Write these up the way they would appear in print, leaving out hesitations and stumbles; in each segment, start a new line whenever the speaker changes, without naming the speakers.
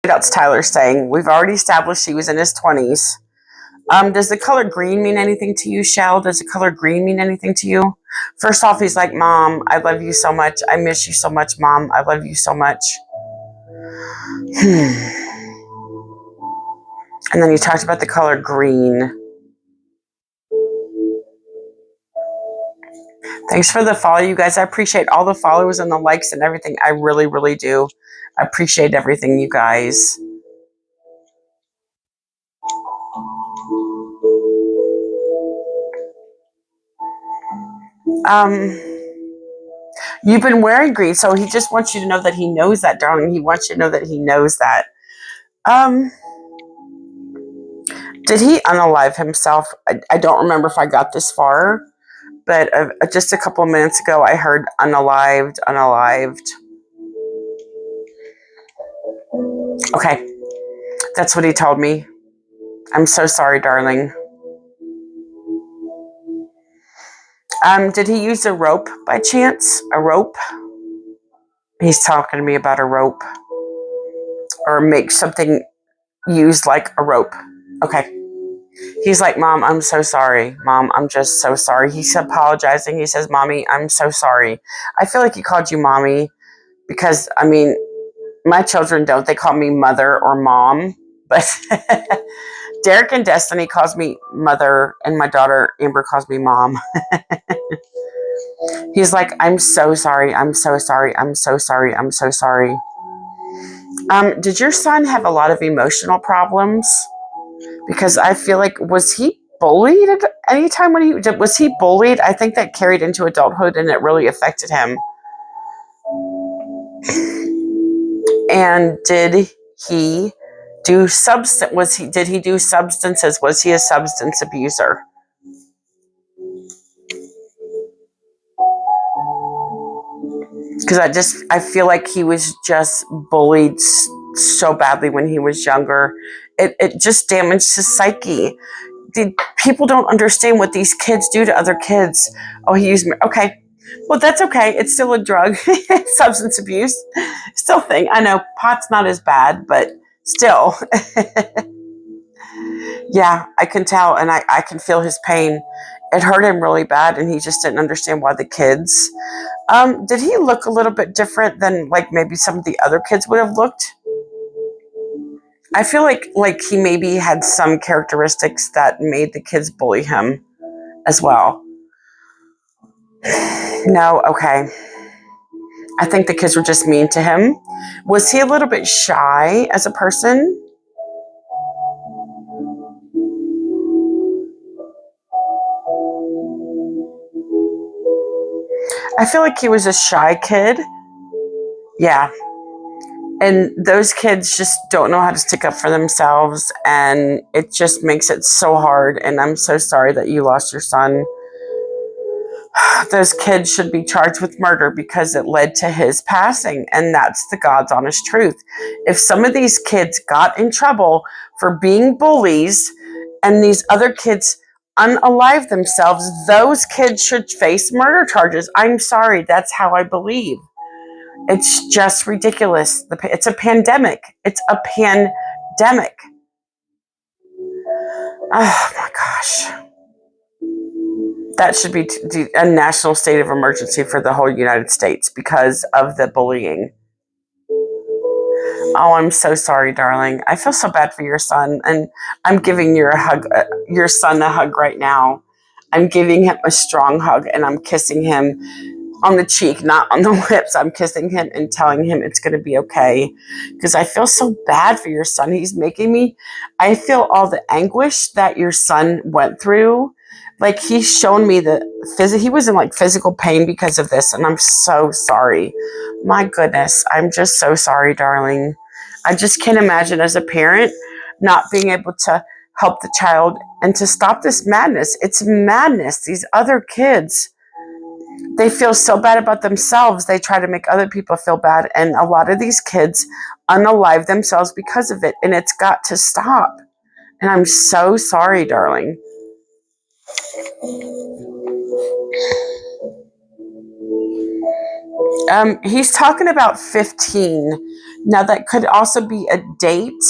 that's Tyler saying. We've already established he was in his 20s. Does the color green mean anything to you, Shell? Does the color green mean anything to you? First off, he's like, Mom, I love you so much. I miss you so much, Mom. I love you so much. And then he talked about the color green. Thanks for the follow, you guys. I appreciate all the followers and the likes and everything. I really, really do. I appreciate everything, you guys. You've been wearing green, so he just wants you to know that he knows that, darling. He wants you to know that he knows that. Did he unalive himself? I don't remember if I got this far, but just a couple of minutes ago, I heard unalived. Okay, that's what he told me. I'm so sorry, darling. Did he use a rope by chance? A rope? He's talking to me about a rope. Or make something used like a rope. Okay. He's like, Mom, I'm so sorry. Mom, I'm just so sorry. He's apologizing. He says, Mommy, I'm so sorry. I feel like he called you Mommy because, I mean, my children don't. They call me Mother or Mom. But Derek and Destiny calls me Mother, and my daughter Amber calls me Mom. He's like, I'm so sorry. I'm so sorry. I'm so sorry. I'm so sorry. Did your son have a lot of emotional problems? Because I feel like, was he bullied at any time was he bullied? I think that carried into adulthood and it really affected him. And did he do substances? Was he a substance abuser? Because I feel like he was just bullied so badly when he was younger. It just damaged his psyche. People don't understand what these kids do to other kids. Oh, he used me. Okay. Well, that's okay. It's still a drug. Substance abuse. Still thing. I know pot's not as bad, but still. Yeah, I can tell, and I can feel his pain. It hurt him really bad, and he just didn't understand why the kids. Did he look a little bit different than like maybe some of the other kids would have looked? I feel like he maybe had some characteristics that made the kids bully him as well. No, okay. I think the kids were just mean to him. Was he a little bit shy as a person? I feel like he was a shy kid. Yeah. And those kids just don't know how to stick up for themselves, and it just makes it so hard. And I'm so sorry that you lost your son. Those kids should be charged with murder because it led to his passing, and that's the God's honest truth. If some of these kids got in trouble for being bullies and these other kids unalive themselves, those kids should face murder charges. I'm sorry, that's how I believe. It's just ridiculous. It's a pandemic. It's a pandemic. Oh my gosh. That should be a national state of emergency for the whole United States because of the bullying. Oh, I'm so sorry, darling. I feel so bad for your son, and I'm giving your son a hug right now. I'm giving him a strong hug, and I'm kissing him on the cheek, not on the lips. I'm kissing him and telling him it's going to be okay, because I feel so bad for your son. I feel all the anguish that your son went through. Like, he's shown me he was in like physical pain because of this, and I'm so sorry. My goodness, I'm just so sorry, darling. I just can't imagine as a parent not being able to help the child and to stop this madness. It's madness. These other kids, they feel so bad about themselves. They try to make other people feel bad, and a lot of these kids unalive themselves because of it, and it's got to stop. And I'm so sorry, darling. He's talking about 15. Now that could also be a date,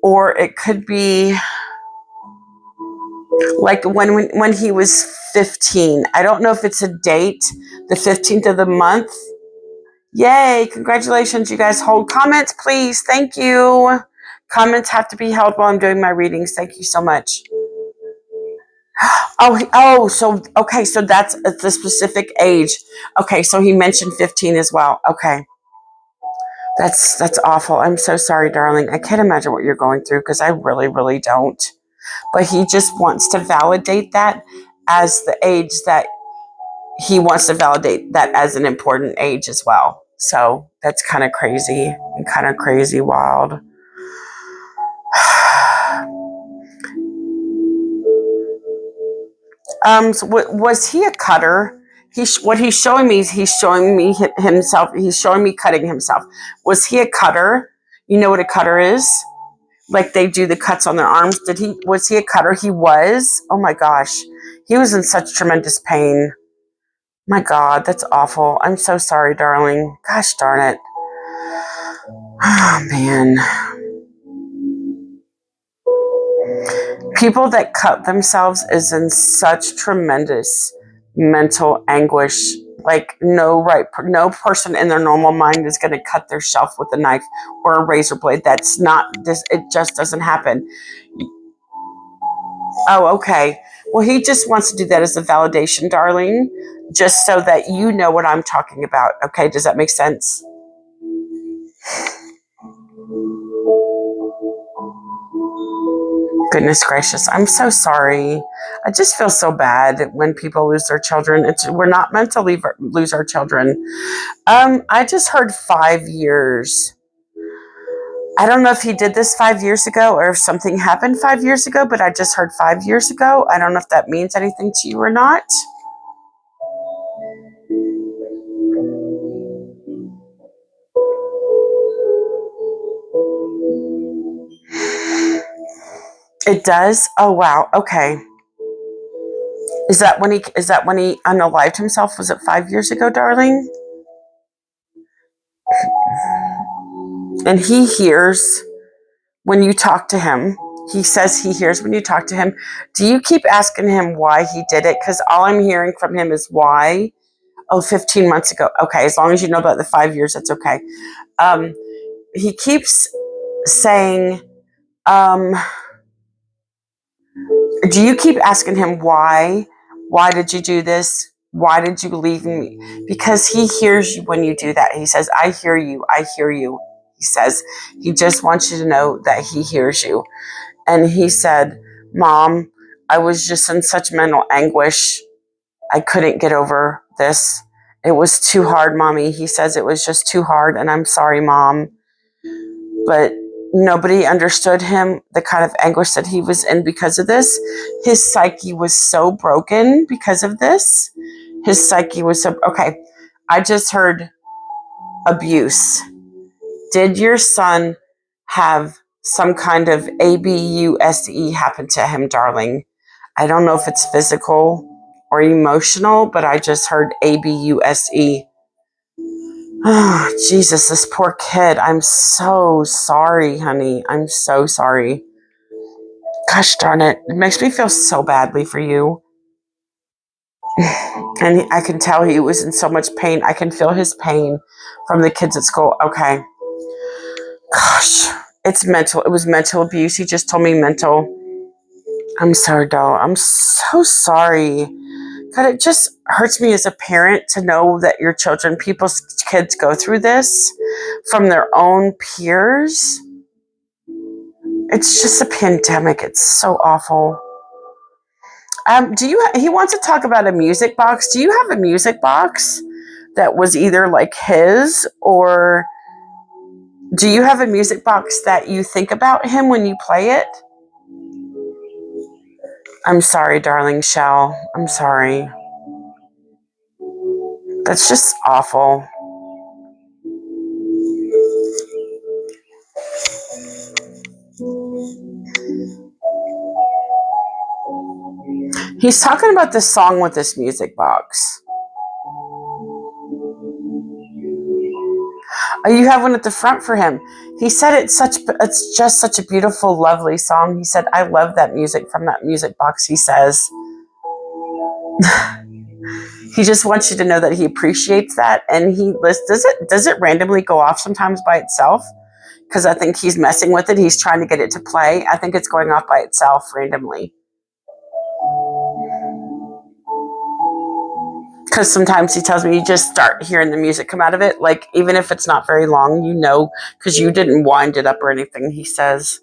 or it could be like when he was 15. I don't know if it's a date, the 15th of the month. Yay, congratulations, you guys. Hold comments, please. Thank you. Comments have to be held while I'm doing my readings. Thank you so much. So okay, so that's the specific age. Okay, so he mentioned 15 as well. Okay. That's awful. I'm so sorry, darling. I can't imagine what you're going through because I really, really don't. But he just wants to validate that as the age that he wants to validate that as an important age as well. So that's kind of crazy and kind of crazy wild. So was he a cutter? What he's showing me is he's showing me himself. He's showing me cutting himself. Was he a cutter? You know what a cutter is? Like they do the cuts on their arms. Was he a cutter? He was. Oh my gosh. He was in such tremendous pain. My God, that's awful. I'm so sorry, darling. Gosh darn it. Oh man. People that cut themselves is in such tremendous mental anguish. Like no person in their normal mind is going to cut their shelf with a knife or a razor blade. That's not this. It just doesn't happen. Oh, okay. Well, he just wants to do that as a validation, darling, just so that you know what I'm talking about. Okay, does that make sense? Goodness gracious, I'm so sorry. I just feel so bad when people lose their children. We're not meant to lose our children. I just heard 5 years. I don't know if he did this 5 years ago or if something happened 5 years ago, but I just heard 5 years ago. I don't know if that means anything to you or not. It does? Oh wow. Okay. Is that when he unalived himself? Was it 5 years ago, darling? And he hears when you talk to him. He says he hears when you talk to him. Do you keep asking him why he did it? Because all I'm hearing from him is why. Oh, 15 months ago. Okay, as long as you know about the 5 years, that's okay. He keeps saying, do you keep asking him why? Why did you do this? Why did you leave me? Because he hears you when you do that. He says, I hear you. I hear you. He says, he just wants you to know that he hears you. And he said, Mom, I was just in such mental anguish. I couldn't get over this. It was too hard, Mommy. He says it was just too hard. And I'm sorry, Mom. But nobody understood him, the kind of anguish that he was in because of this. His psyche was so broken because of this. His psyche was so... Okay, I just heard abuse. Did your son have some kind of abuse happen to him, darling? I don't know if it's physical or emotional, but I just heard abuse. Oh, Jesus, this poor kid. I'm so sorry, honey. I'm so sorry. Gosh darn it. It makes me feel so badly for you. And I can tell he was in so much pain. I can feel his pain from the kids at school. Okay. Gosh, it's mental. It was mental abuse. He just told me mental. I'm sorry, doll. I'm so sorry. God, it just hurts me as a parent to know that your children, people's kids go through this from their own peers. It's just a pandemic. It's so awful. He wants to talk about a music box. Do you have a music box that was either like his, or do you have a music box that you think about him when you play it? I'm sorry, darling Shell. I'm sorry. That's just awful. He's talking about this song with this music box. Oh, you have one at the front for him. He said it's just such a beautiful, lovely song. He said, I love that music from that music box, he says. He just wants you to know that he appreciates that, and he lists, does it randomly go off sometimes by itself? Because I think he's messing with it. He's trying to get it to play. I think it's going off by itself randomly. Because sometimes he tells me you just start hearing the music come out of it. Like, even if it's not very long, you know, because you didn't wind it up or anything, he says.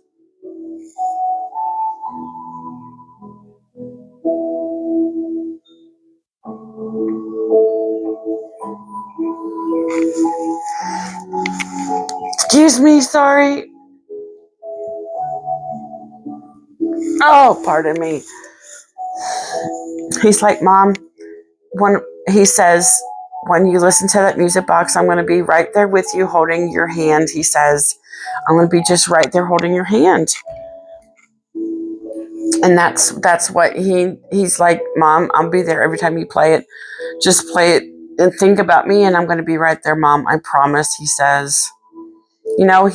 Excuse me, sorry. Oh, pardon me. He's like, Mom, he says, when you listen to that music box, I'm going to be right there with you holding your hand. He says, I'm going to be just right there holding your hand. And that's what he's like, Mom, I'll be there every time you play it. Just play it and think about me, and I'm going to be right there, Mom. I promise, he says. You know,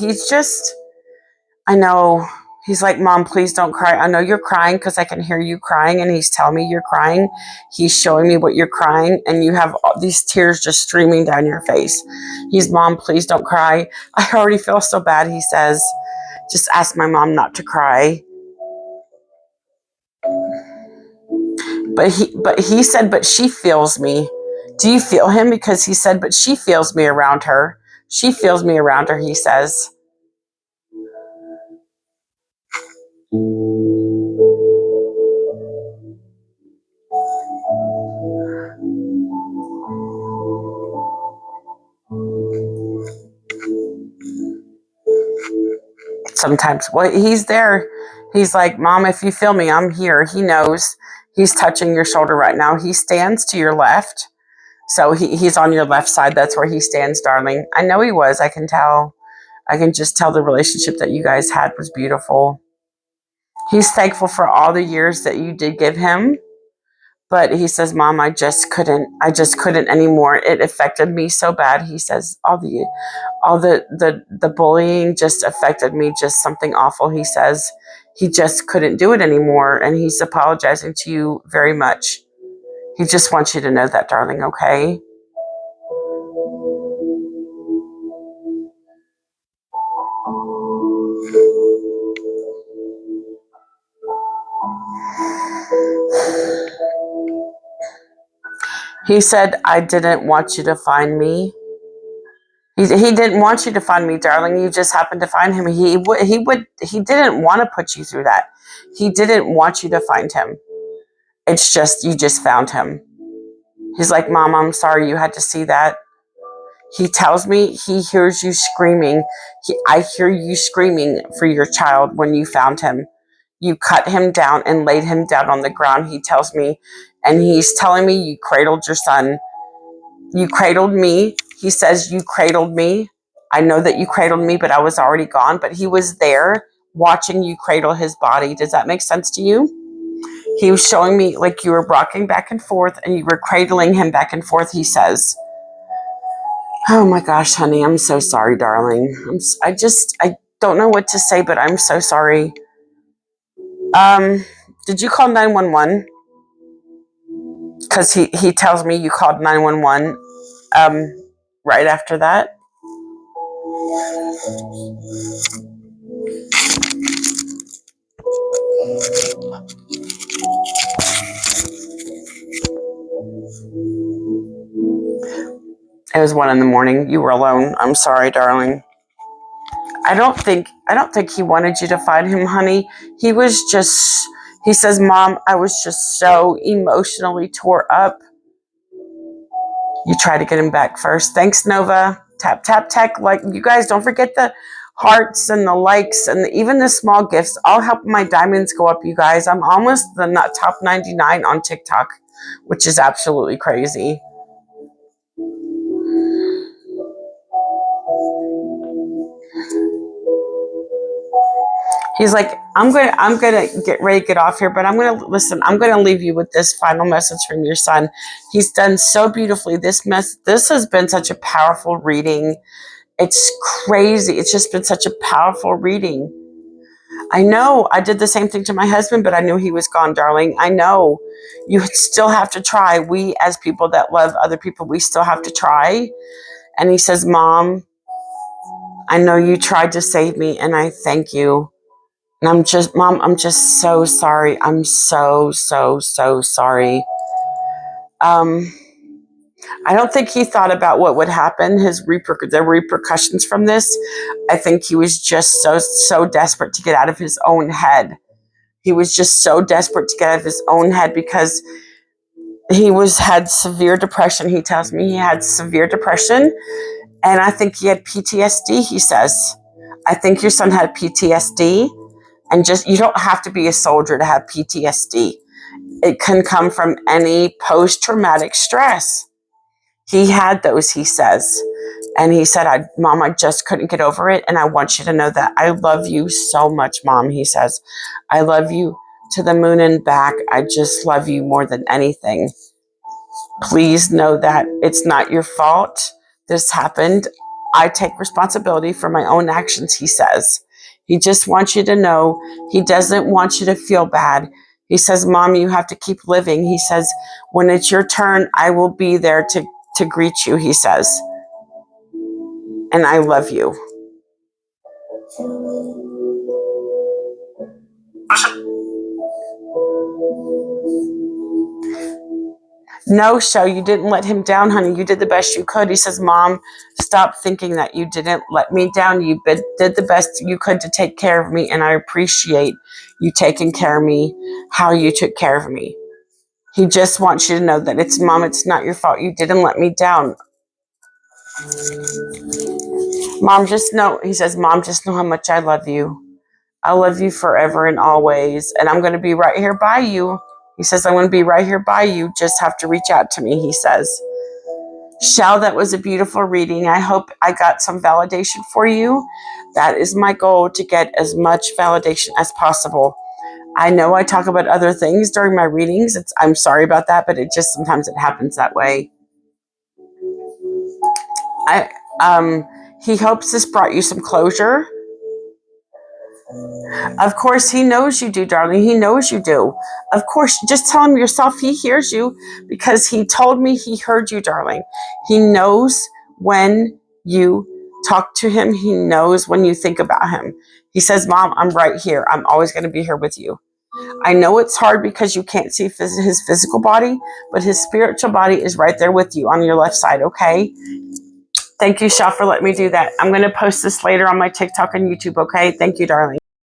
I know, he's like, Mom, please don't cry. I know you're crying because I can hear you crying, and he's telling me you're crying. He's showing me what you're crying, and you have all these tears just streaming down your face. Mom, please don't cry. I already feel so bad, he says. Just ask my mom not to cry. But he said, but she feels me. Do you feel him? Because he said, but she feels me around her. She feels me around her, he says. Sometimes, well, he's there. He's like, Mom, if you feel me, I'm here. He knows. He's touching your shoulder right now. He stands to your left. So he's on your left side. That's where he stands, darling. I know he was. I can tell. I can just tell the relationship that you guys had was beautiful. He's thankful for all the years that you did give him. But he says, Mom, I just couldn't anymore. It affected me so bad. He says, all the bullying just affected me, just something awful. He says he just couldn't do it anymore, and he's apologizing to you very much. He just wants you to know that, darling, okay? He said, I didn't want you to find me. He didn't want you to find me, darling. You just happened to find him. He didn't want to put you through that. He didn't want you to find him. It's just, you just found him. He's like, Mom, I'm sorry you had to see that. He tells me he hears you screaming. I hear you screaming for your child when you found him. You cut him down and laid him down on the ground, he tells me. And he's telling me you cradled your son. You cradled me. He says you cradled me. I know that you cradled me, but I was already gone. But he was there watching you cradle his body. Does that make sense to you? He was showing me like you were rocking back and forth and you were cradling him back and forth, he says. Oh my gosh, honey, I'm so sorry, darling. I don't know what to say, but I'm so sorry. Did you call 911? Because he tells me you called 911 right after that. It was 1 a.m. You were alone. I'm sorry, darling. I don't think he wanted you to find him, honey. He says, Mom, I was just so emotionally tore up. You try to get him back first. Thanks, Nova. Tap, tap, tech. Like, you guys, don't forget the hearts and the likes and even the small gifts. I'll help my diamonds go up, you guys. I'm almost the top 99 on TikTok, which is absolutely crazy. He's like, I'm gonna get ready to get off here, but I'm gonna leave you with this final message from your son. He's done so beautifully. This has been such a powerful reading, It's crazy. It's just been such a powerful reading. I know I did the same thing to my husband, but I knew he was gone, darling. I know you still have to try. We, as people that love other people, we still have to try. And he says, Mom, I know you tried to save me, and I thank you. And Mom, I'm just so sorry. I'm so sorry. I don't think he thought about what would happen, the repercussions from this. I think he was just so desperate to get out of his own head. He was just so desperate to get out of his own head because had severe depression. He tells me he had severe depression, and I think he had PTSD, he says. I think your son had PTSD, and you don't have to be a soldier to have PTSD. It can come from any post-traumatic stress. He had those, he says. And he said, Mom, I just couldn't get over it. And I want you to know that I love you so much, Mom. He says, I love you to the moon and back. I just love you more than anything. Please know that it's not your fault. This happened. I take responsibility for my own actions, he says. He just wants you to know he doesn't want you to feel bad. He says, Mom, you have to keep living. He says, when it's your turn, I will be there to greet you, he says. And I love you. No, Show, you didn't let him down, honey. You did the best you could. He says, Mom, stop thinking that you didn't let me down. You did the best you could to take care of me, and I appreciate you taking care of me, how you took care of me. He just wants you to know that Mom, it's not your fault. You didn't let me down. Mom, he says, Mom, just know how much I love you. I love you forever and always, and I'm going to be right here by you. He says, I'm going to be right here by you. Just have to reach out to me, he says. Shell, that was a beautiful reading. I hope I got some validation for you. That is my goal, to get as much validation as possible. I know I talk about other things during my readings. I'm sorry about that, but sometimes it happens that way. He hopes this brought you some closure. Of course, he knows you do, darling. He knows you do. Of course, just tell him yourself he hears you, because he told me he heard you, darling. He knows when you talk to him. He knows when you think about him. He says, Mom, I'm right here. I'm always going to be here with you. I know it's hard because you can't see his physical body, but his spiritual body is right there with you on your left side, okay? Thank you, Shell, for letting me do that. I'm going to post this later on my TikTok and YouTube, okay? Thank you, darling.